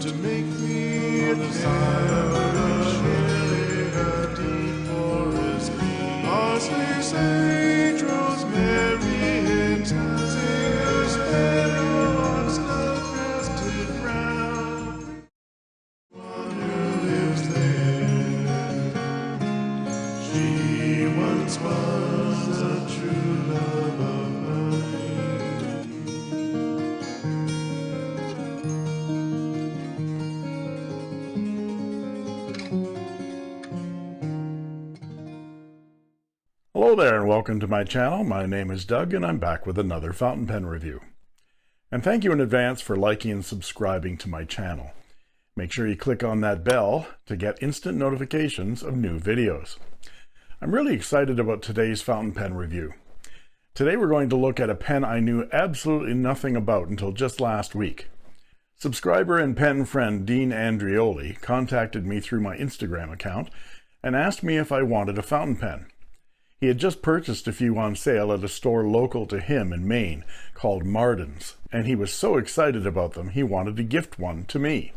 to make me the side of a deep forest green. Parsley, sage, rosemary, and thyme, sparrow on snow-crested ground. One who lives there, she once was a true love of mine. Hello there and welcome to my channel. My name is Doug and I'm back with another fountain pen review. And thank you in advance for liking and subscribing to my channel. Make sure you click on that bell to get instant notifications of new videos. I'm really excited about today's fountain pen review. Today we're going to look at a pen I knew absolutely nothing about until just last week. Subscriber and pen friend Dean Andrioli contacted me through my Instagram account and asked me if I wanted a fountain pen. He had just purchased a few on sale at a store local to him in Maine called Marden's, and he was so excited about them he wanted to gift one to me.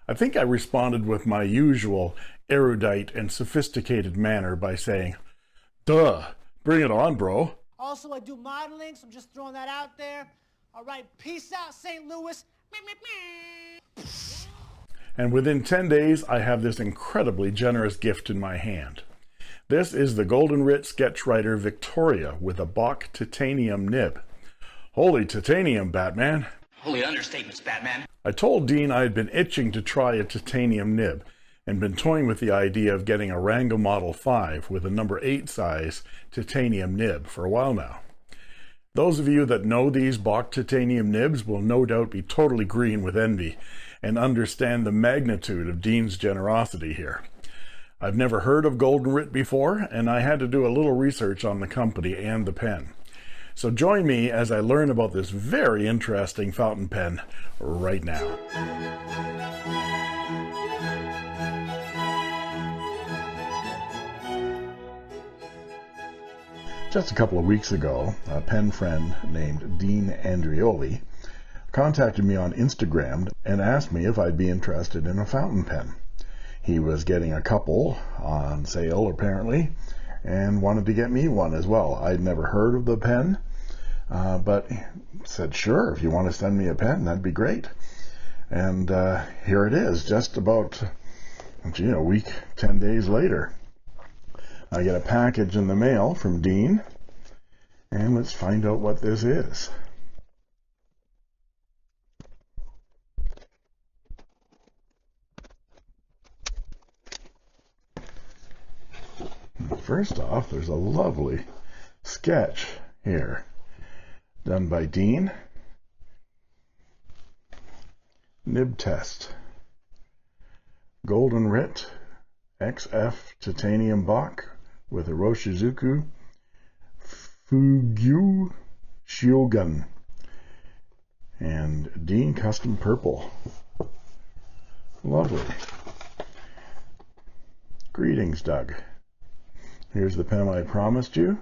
I think I responded with my usual erudite and sophisticated manner by saying, "Duh, bring it on, bro." Also, I do modeling, so I'm just throwing that out there. All right, peace out, St. Louis. And within 10 days, I have this incredibly generous gift in my hand. This is the Goldenritt Sketchwriter Victoria with a Bock titanium nib. Holy titanium, Batman. Holy understatements, Batman. I told Dean I had been itching to try a titanium nib and been toying with the idea of getting a Rango Model 5 with a number 8 size titanium nib for a while now. Those of you that know these Bock titanium nibs will no doubt be totally green with envy and understand the magnitude of Dean's generosity here. I've never heard of Goldenritt before, and I had to do a little research on the company and the pen. So join me as I learn about this very interesting fountain pen right now. Just a couple of weeks ago, a pen friend named Dean Andrioli contacted me on Instagram and asked me if I'd be interested in a fountain pen. He was getting a couple on sale, apparently, and wanted to get me one as well. I'd never heard of the pen, but said, sure, if you want to send me a pen, that'd be great. And here it is, just about, a week, 10 days later. I get a package in the mail from Dean, and let's find out what this is. First off, there's a lovely sketch here done by Dean. Nib test. Goldenritt XF titanium Bock with a Roshizuku Fugyu Shiogun and Dean custom purple. Lovely. Greetings, Doug. Here's the pen I promised you.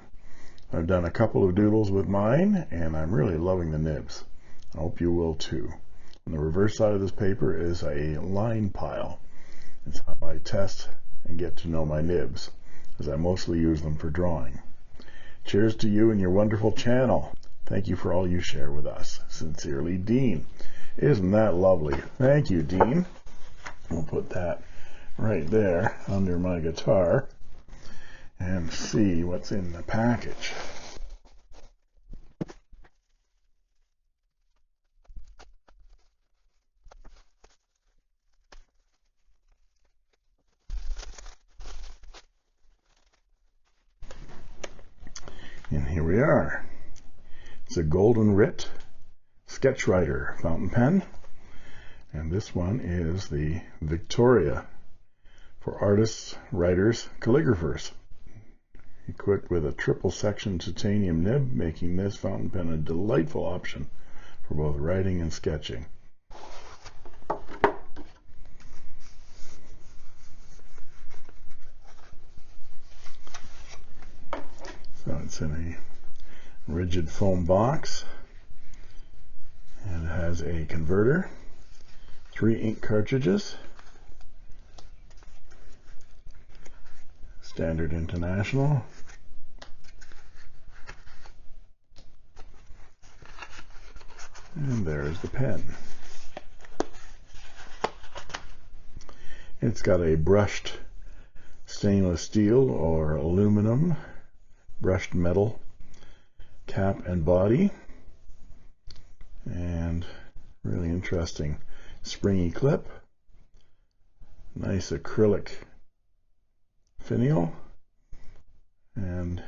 I've done a couple of doodles with mine, and I'm really loving the nibs. I hope you will too. On the reverse side of this paper is a line pile. It's how I test and get to know my nibs, as I mostly use them for drawing. Cheers to you and your wonderful channel. Thank you for all you share with us. Sincerely, Dean. Isn't that lovely? Thank you, Dean. We'll put that right there under my guitar and see what's in the package. And here we are. It's a Goldenritt Sketchwriter fountain pen, and this one is the Victoria for artists, writers, calligraphers. Equipped with a triple section titanium nib, making this fountain pen a delightful option for both writing and sketching. So it's in a rigid foam box, and it has a converter, 3 ink cartridges, Standard International, and there's the pen. It's got a brushed stainless steel or aluminum brushed metal cap and body, and really interesting springy clip, nice acrylic finial, and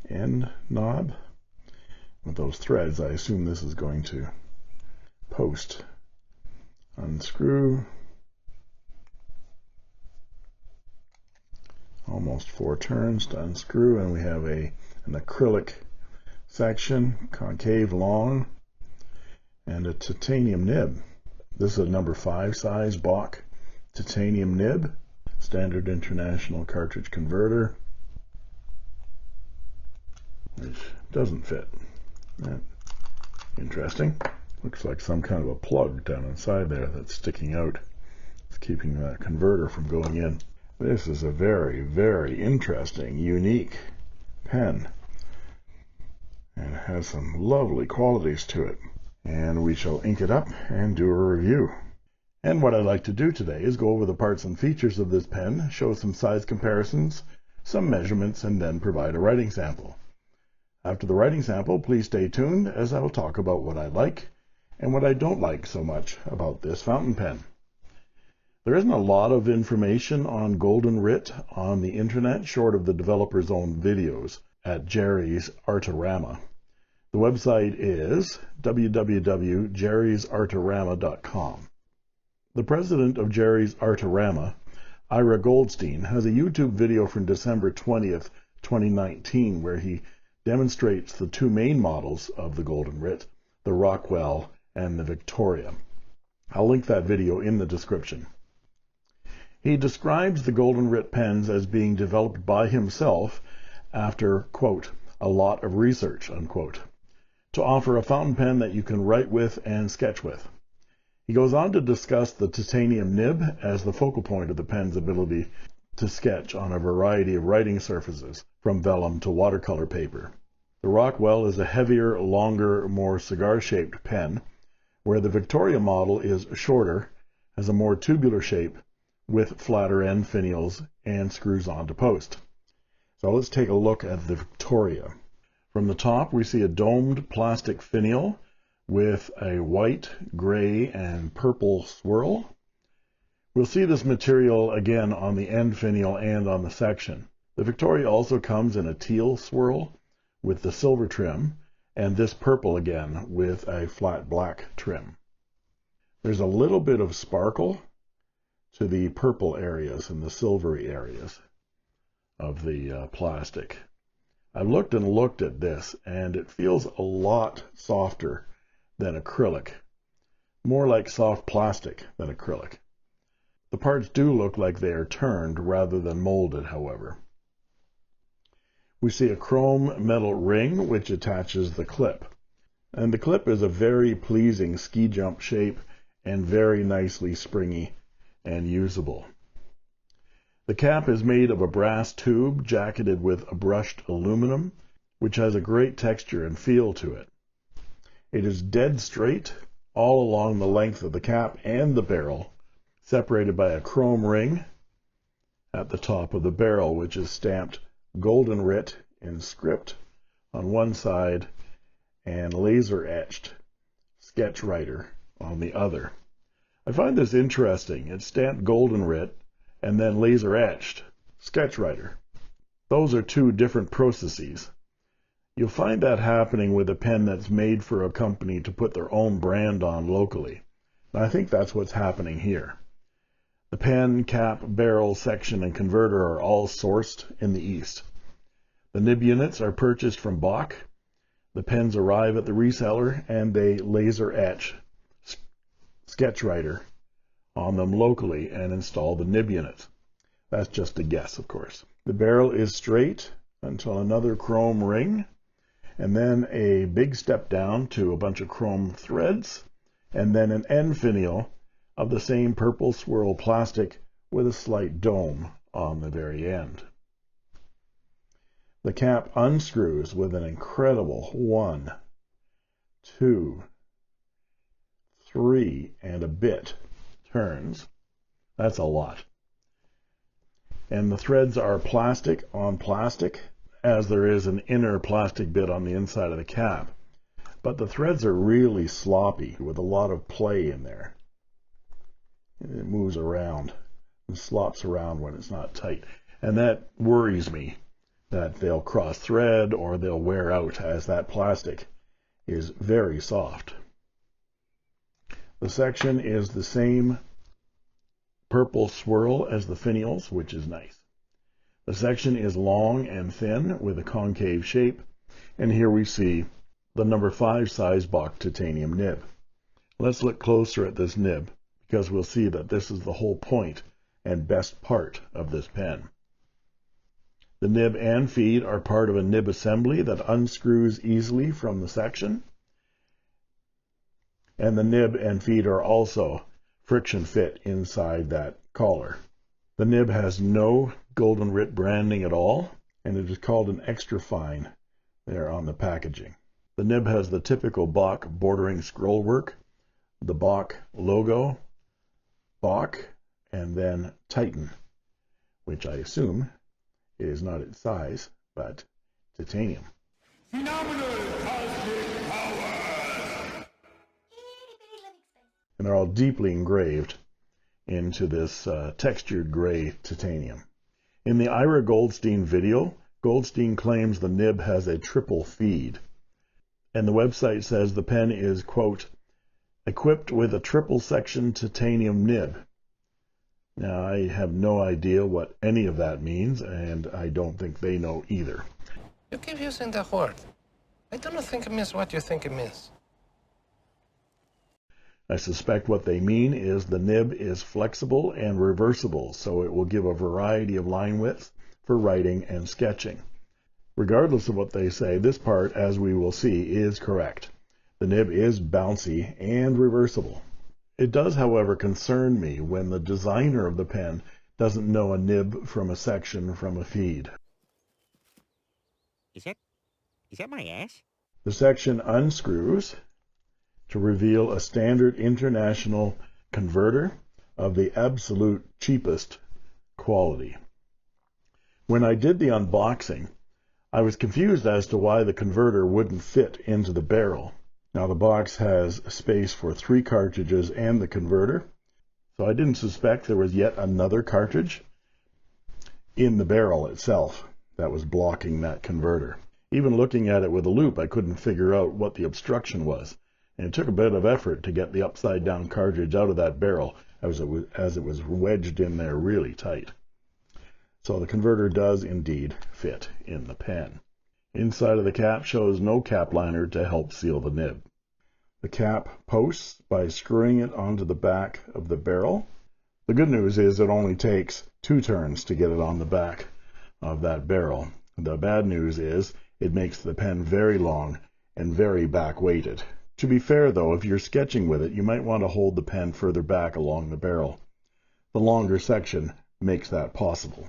end knob with those threads. I assume this is going to post. Unscrew, almost 4 turns to unscrew, and we have an acrylic section, concave long, and a titanium nib. This is a number 5 size Bock titanium nib, Standard International cartridge converter, which doesn't fit. Interesting. Looks like some kind of a plug down inside there that's sticking out. It's keeping that converter from going in. This is a very, very interesting, unique pen, and it has some lovely qualities to it. And we shall ink it up and do a review. And what I'd like to do today is go over the parts and features of this pen, show some size comparisons, some measurements, and then provide a writing sample. After the writing sample, please stay tuned as I will talk about what I like and what I don't like so much about this fountain pen. There isn't a lot of information on Goldenritt on the internet, short of the developer's own videos at Jerry's Artorama. The website is www.jerrysartorama.com. The president of Jerry's Artorama, Ira Goldstein, has a YouTube video from December 20th, 2019, where he demonstrates the 2 main models of the Goldenritt, the Rockwell and the Victoria. I'll link that video in the description. He describes the Goldenritt pens as being developed by himself after, quote, a lot of research, unquote, to offer a fountain pen that you can write with and sketch with. He goes on to discuss the titanium nib as the focal point of the pen's ability to sketch on a variety of writing surfaces, from vellum to watercolor paper. The Rockwell is a heavier, longer, more cigar-shaped pen, where the Victoria model is shorter, has a more tubular shape, with flatter end finials, and screws onto post. So let's take a look at the Victoria. From the top, we see a domed plastic finial with a white, gray, and purple swirl. We'll see this material again on the end finial and on the section. The Victoria also comes in a teal swirl with the silver trim, and this purple again with a flat black trim. There's a little bit of sparkle to the purple areas and the silvery areas of the plastic. I looked and looked at this, and it feels a lot softer than acrylic, more like soft plastic than acrylic. The parts do look like they are turned rather than molded, however. We see a chrome metal ring which attaches the clip, and the clip is a very pleasing ski jump shape and very nicely springy and usable. The cap is made of a brass tube jacketed with a brushed aluminum, which has a great texture and feel to it. It is dead straight all along the length of the cap and the barrel, separated by a chrome ring at the top of the barrel, which is stamped Goldenritt in script on one side and laser etched Sketchwriter on the other. I find this interesting. It's stamped Goldenritt and then laser etched Sketchwriter. Those are 2 different processes. You'll find that happening with a pen that's made for a company to put their own brand on locally. And I think that's what's happening here. The pen, cap, barrel, section, and converter are all sourced in the East. The nib units are purchased from Bock. The pens arrive at the reseller, and they laser etch Sketchwriter on them locally and install the nib units. That's just a guess, of course. The barrel is straight until another chrome ring, and then a big step down to a bunch of chrome threads, and then an end finial of the same purple swirl plastic with a slight dome on the very end. The cap unscrews with an incredible 1, 2, 3 and a bit turns. That's a lot. And the threads are plastic on plastic, as there is an inner plastic bit on the inside of the cap. But the threads are really sloppy with a lot of play in there. It moves around and slops around when it's not tight. And that worries me, that they'll cross thread or they'll wear out, as that plastic is very soft. The section is the same purple swirl as the finials, which is nice. The section is long and thin with a concave shape, and here we see the number 5 size Bock titanium nib. Let's look closer at this nib, because we'll see that this is the whole point and best part of this pen. The nib and feed are part of a nib assembly that unscrews easily from the section, and the nib and feed are also friction fit inside that collar. The nib has no Goldenritt branding at all, and it is called an extra fine there on the packaging. The nib has the typical Bock bordering scroll work, the Bock logo, Bock, and then Titan, which I assume is not its size, but titanium. Phenomenal cosmic powers! And they're all deeply engraved into this textured gray titanium. In the Ira Goldstein video, Goldstein claims the nib has a triple feed, and the website says the pen is, quote, equipped with a triple section titanium nib. Now, I have no idea what any of that means, and I don't think they know either. You keep using that word. I don't think it means what you think it means. I suspect what they mean is the nib is flexible and reversible, so it will give a variety of line widths for writing and sketching. Regardless of what they say, this part, as we will see, is correct. The nib is bouncy and reversible. It does, however, concern me when the designer of the pen doesn't know a nib from a section from a feed. Is that my ass? The section unscrews to reveal a standard international converter of the absolute cheapest quality. When I did the unboxing, I was confused as to why the converter wouldn't fit into the barrel. Now, the box has space for 3 cartridges and the converter, so I didn't suspect there was yet another cartridge in the barrel itself that was blocking that converter. Even looking at it with a loupe, I couldn't figure out what the obstruction was, and it took a bit of effort to get the upside-down cartridge out of that barrel as it was wedged in there really tight. So the converter does indeed fit in the pen. Inside of the cap shows no cap liner to help seal the nib. The cap posts by screwing it onto the back of the barrel. The good news is it only takes 2 turns to get it on the back of that barrel. The bad news is it makes the pen very long and very back-weighted. To be fair, though, if you're sketching with it, you might want to hold the pen further back along the barrel. The longer section makes that possible.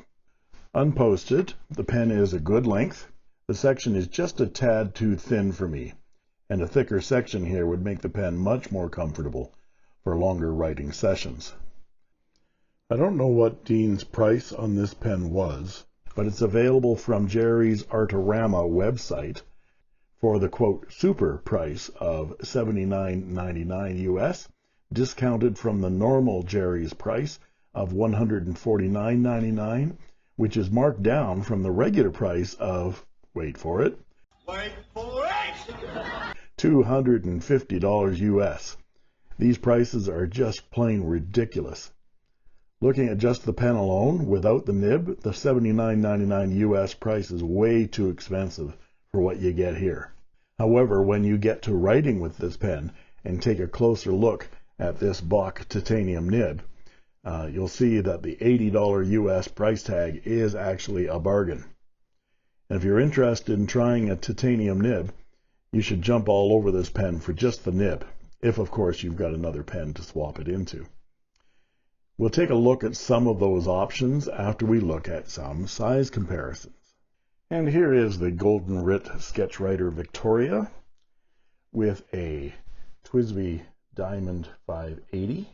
Unposted, the pen is a good length. The section is just a tad too thin for me, and a thicker section here would make the pen much more comfortable for longer writing sessions. I don't know what Dean's price on this pen was, but it's available from Jerry's Artorama website for the, quote, super price of $79.99 US, discounted from the normal Jerry's price of $149.99, which is marked down from the regular price of, wait for it, $250 US. These prices are just plain ridiculous. Looking at just the pen alone, without the nib, the $79.99 US price is way too expensive for what you get here. However, when you get to writing with this pen and take a closer look at this Bock titanium nib, you'll see that the $80 US price tag is actually a bargain. And if you're interested in trying a titanium nib, you should jump all over this pen for just the nib. if of course you've got another pen to swap it into. We'll take a look at some of those options after we look at some size comparisons. And here is the Goldenritt Sketchwriter Victoria with a TWSBI Diamond 580,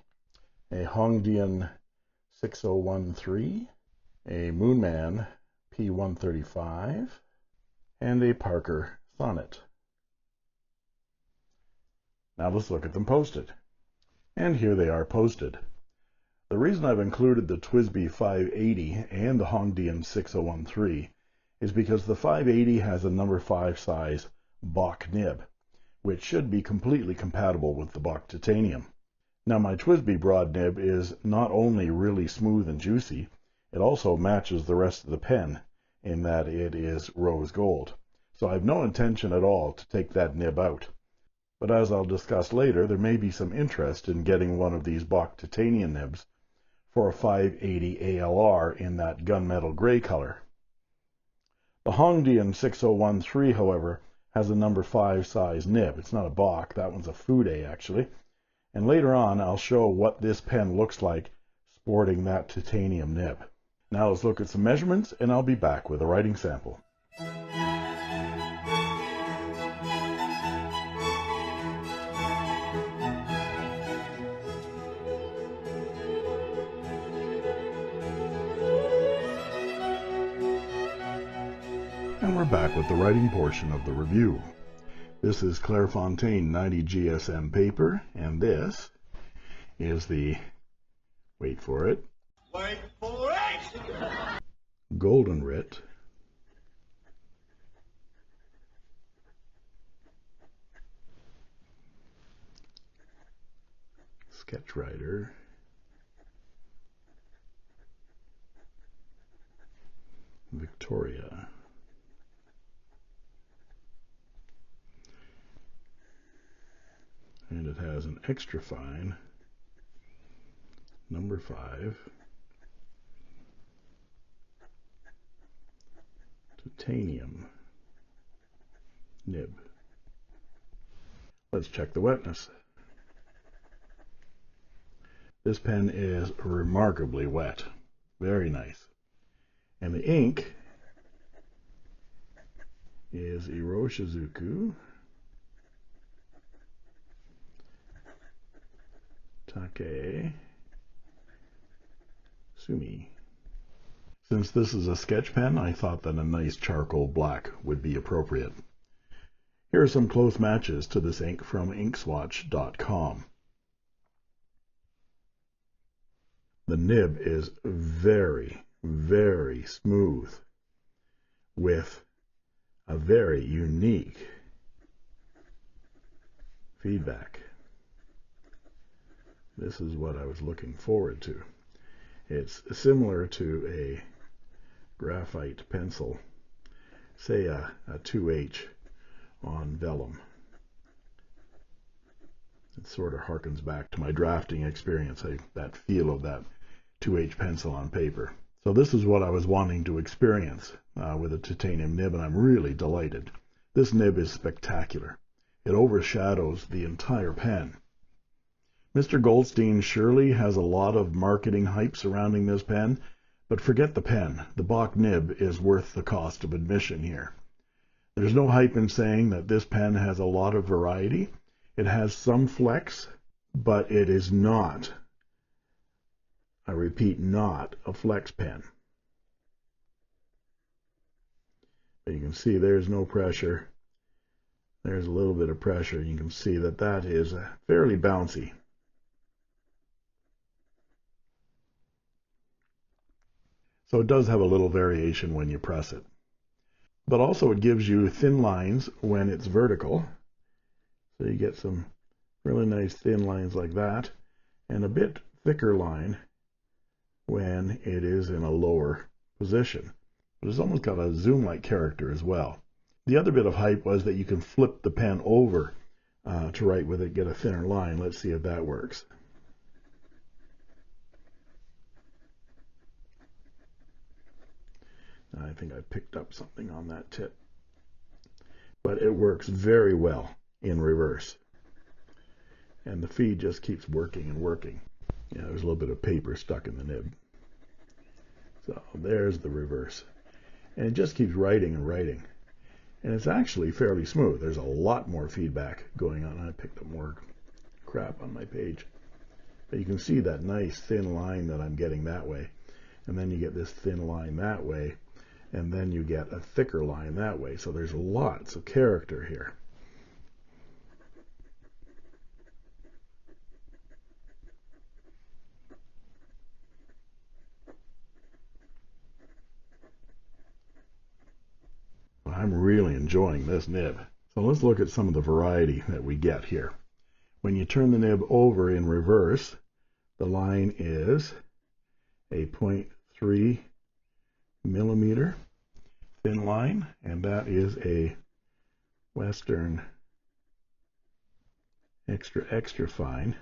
a Hongdian 6013, a Moonman P135, and a Parker Sonnet. Now let's look at them posted. And here they are posted. The reason I've included the TWSBI 580 and the Hongdian 6013 is because the 580 has a number 5 size Bock nib, which should be completely compatible with the Bock titanium. Now my TWSBI broad nib is not only really smooth and juicy, it also matches the rest of the pen in that it is rose gold. So I have no intention at all to take that nib out. But as I'll discuss later, there may be some interest in getting one of these Bock titanium nibs for a 580 ALR in that gunmetal gray color. The Hongdian 6013, however, has a number 5 size nib. It's not a Bock, that one's a Fude actually. And later on I'll show what this pen looks like sporting that titanium nib. Now let's look at some measurements and I'll be back with a writing sample. And we're back with the writing portion of the review. This is Clairefontaine 90 GSM paper, and this is the, wait for it, Goldenritt Sketchwriter Victoria. And it has an extra fine number 5 titanium nib. Let's check the wetness. This pen is remarkably wet. Very nice. And the ink is Iroshizuku take-sumi. Since this is a sketch pen, I thought that a nice charcoal black would be appropriate. Here are some close matches to this ink from inkswatch.com. The nib is very, very smooth with a very unique feedback. This is what I was looking forward to. It's similar to a graphite pencil, say a 2H on vellum. It sort of harkens back to my drafting experience, that feel of that 2H pencil on paper. So this is what I was wanting to experience with a titanium nib, and I'm really delighted. This nib is spectacular. It overshadows the entire pen. Mr. Goldstein surely has a lot of marketing hype surrounding this pen, but forget the pen. The Bock nib is worth the cost of admission here. There's no hype in saying that this pen has a lot of variety. It has some flex, but it is not, I repeat, not a flex pen. But you can see there's no pressure. There's a little bit of pressure. You can see that that is fairly bouncy. So it does have a little variation when you press it. But also it gives you thin lines when it's vertical. So you get some really nice thin lines like that, and a bit thicker line when it is in a lower position. But it's almost got a zoom-like character as well. The other bit of hype was that you can flip the pen over to write with it, get a thinner line. Let's see if that works. I think I picked up something on that tip. But it works very well in reverse. and the feed just keeps working and working. Yeah, there's a little bit of paper stuck in the nib. So there's the reverse. And it just keeps writing and writing. And it's actually fairly smooth. There's a lot more feedback going on. I picked up more crap on my page. But you can see that nice thin line that I'm getting that way. And then you get this thin line that way. And then you get a thicker line that way. So there's lots of character here. I'm really enjoying this nib. So let's look at some of the variety that we get here. When you turn the nib over in reverse, the line is a 0.3 millimeter thin line, and that is a Western extra fine,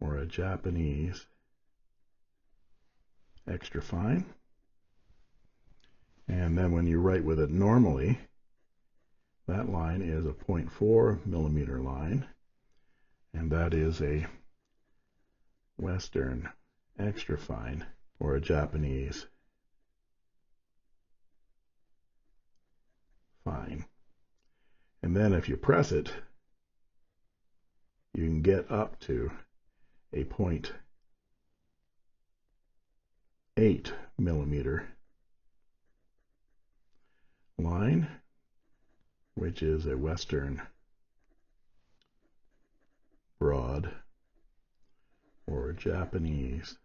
or a Japanese extra fine. And then when you write with it normally, that line is a 0.4 millimeter line, and that is a Western extra fine, or a Japanese fine. And then if you press it, you can get up to a 0.8 millimeter line, which is a Western broad, or a Japanese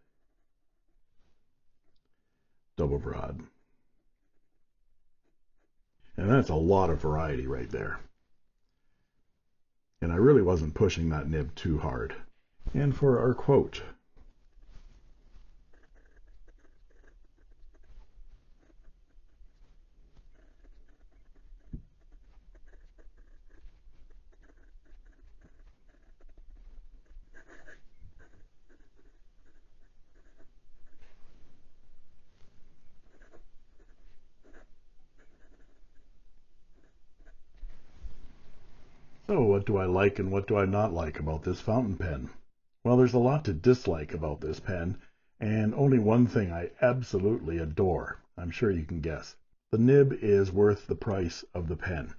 double broad. And that's a lot of variety right there. And I really wasn't pushing that nib too hard. And for our quote, so what do I like and what do I not like about this fountain pen? Well, there's a lot to dislike about this pen, and only one thing I absolutely adore. I'm sure you can guess. The nib is worth the price of the pen.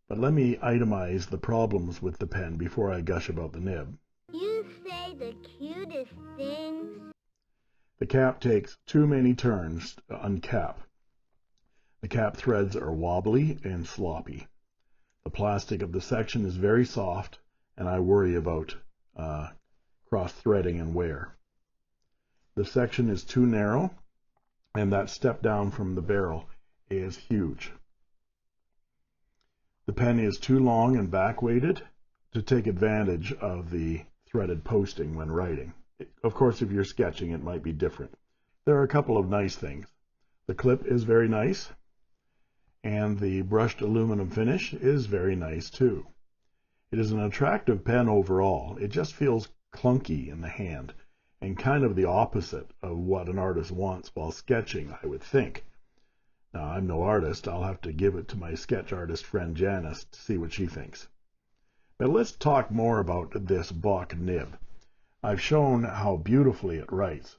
But let me itemize the problems with the pen before I gush about the nib. You say the cutest things. The cap takes too many turns to uncap. The cap threads are wobbly and sloppy. The plastic of the section is very soft, and I worry about cross-threading and wear. The section is too narrow, and that step down from the barrel is huge. The pen is too long and back-weighted to take advantage of the threaded posting when writing. Of course, if you're sketching, it might be different. There are a couple of nice things. The clip is very nice, and the brushed aluminum finish is very nice too. It is an attractive pen overall. It just feels clunky in the hand, and kind of the opposite of what an artist wants while sketching, I would think. Now, I'm no artist. I'll have to give it to my sketch artist friend Janice to see what she thinks. But let's talk more about this Bock nib. I've shown how beautifully it writes.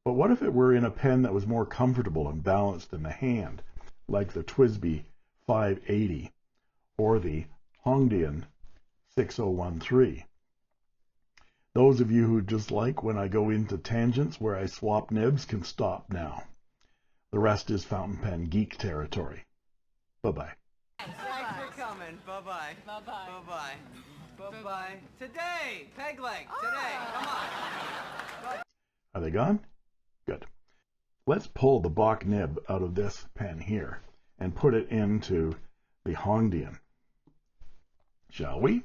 But what if it were in a pen that was more comfortable and balanced in the hand, like the TWSBI 580 or the Hongdian 6013? Those of you who just like when I go into tangents where I swap nibs can stop now. The rest is fountain pen geek territory. Bye-bye. Thanks for coming. Bye-bye. Bye-bye. Bye-bye. Bye-bye. Today! Peg leg! Today! Come on! Are they gone? Good. Let's pull the Bock nib out of this pen here and put it into the Hongdian. Shall we?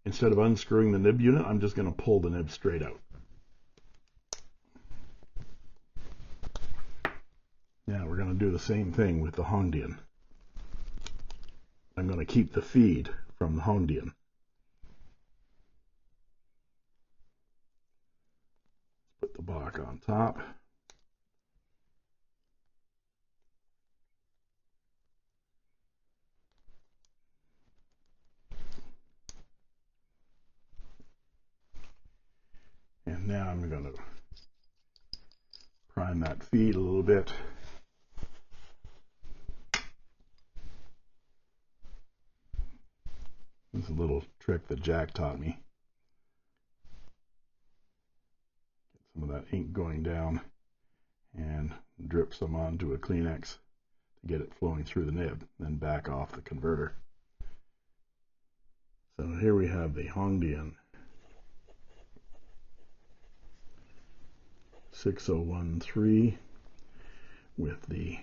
Instead of unscrewing the nib unit, I'm just going to pull the nib straight out. Now we're going to do the same thing with the Hongdian. I'm going to keep the feed from the Hongdian. Put the Bock on top. now I'm going to prime that feed a little bit. This is a little trick that Jack taught me. Get some of that ink going down and drip some onto a Kleenex to get it flowing through the nib, then back off the converter. So here we have the Hongdian 6013 with the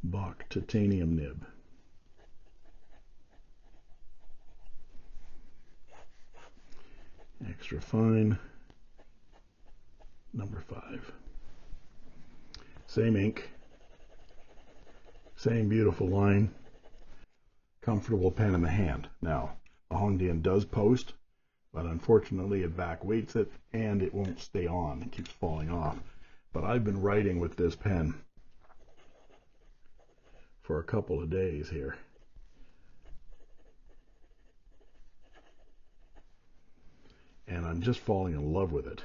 Bock titanium nib. Extra fine, number 5. Same ink, same beautiful line, comfortable pen in the hand. Now, the Hongdian does post, but unfortunately it back weights it and it won't stay on. It keeps falling off. But I've been writing with this pen for a couple of days here. And I'm just falling in love with it.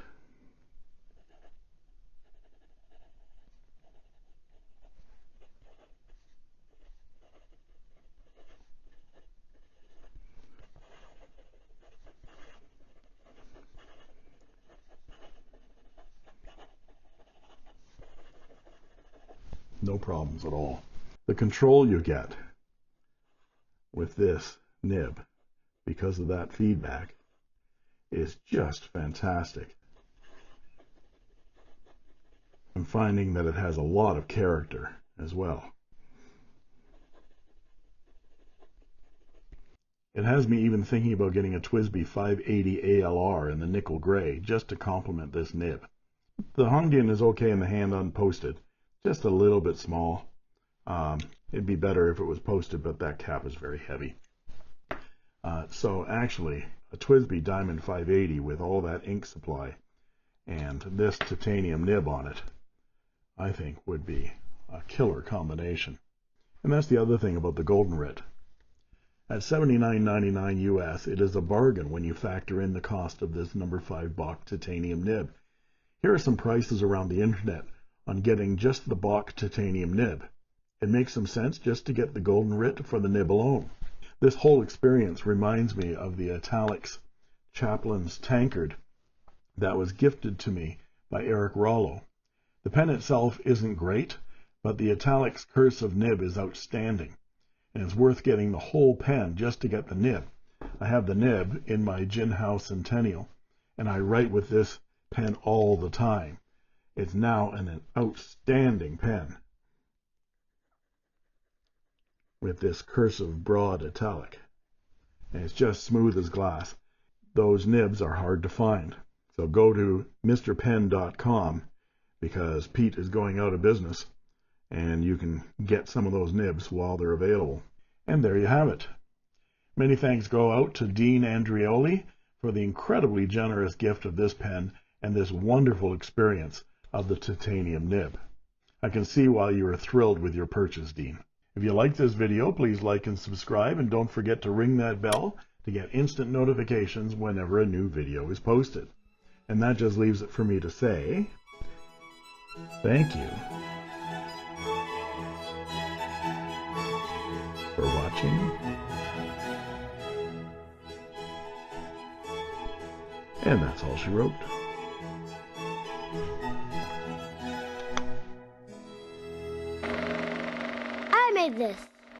No problems at all. The control you get with this nib, because of that feedback, is just fantastic. I'm finding that it has a lot of character as well. It has me even thinking about getting a TWSBI 580 ALR in the nickel gray just to complement this nib. The Hongdian is okay in the hand unposted, just a little bit small. It'd be better if it was posted, but that cap is very heavy. So actually, a TWSBI Diamond 580 with all that ink supply and this titanium nib on it, I think would be a killer combination. And that's the other thing about the Goldenritt. At $79.99 US, it is a bargain when you factor in the cost of this number 5 Bock titanium nib. Here are some prices around the internet on getting just the Bock titanium nib. It makes some sense just to get the Goldenritt for the nib alone. This whole experience reminds me of the Italics Chaplin's tankard that was gifted to me by Eric Rollo. The pen itself isn't great, but the Italics cursive nib is outstanding, and it's worth getting the whole pen just to get the nib. I have the nib in my Gin House Centennial, and I write with this pen all the time. It's now an outstanding pen with this cursive broad italic, and it's just smooth as glass. Those nibs are hard to find, so go to mrpen.com because Pete is going out of business, and you can get some of those nibs while they're available. And there you have it. Many thanks go out to Dean Andrioli for the incredibly generous gift of this pen and this wonderful experience of the titanium nib. I can see why you are thrilled with your purchase, Dean. If you like this video, please like and subscribe, and don't forget to ring that bell to get instant notifications whenever a new video is posted. And that just leaves it for me to say, thank you for watching, and that's all she wrote. I made this.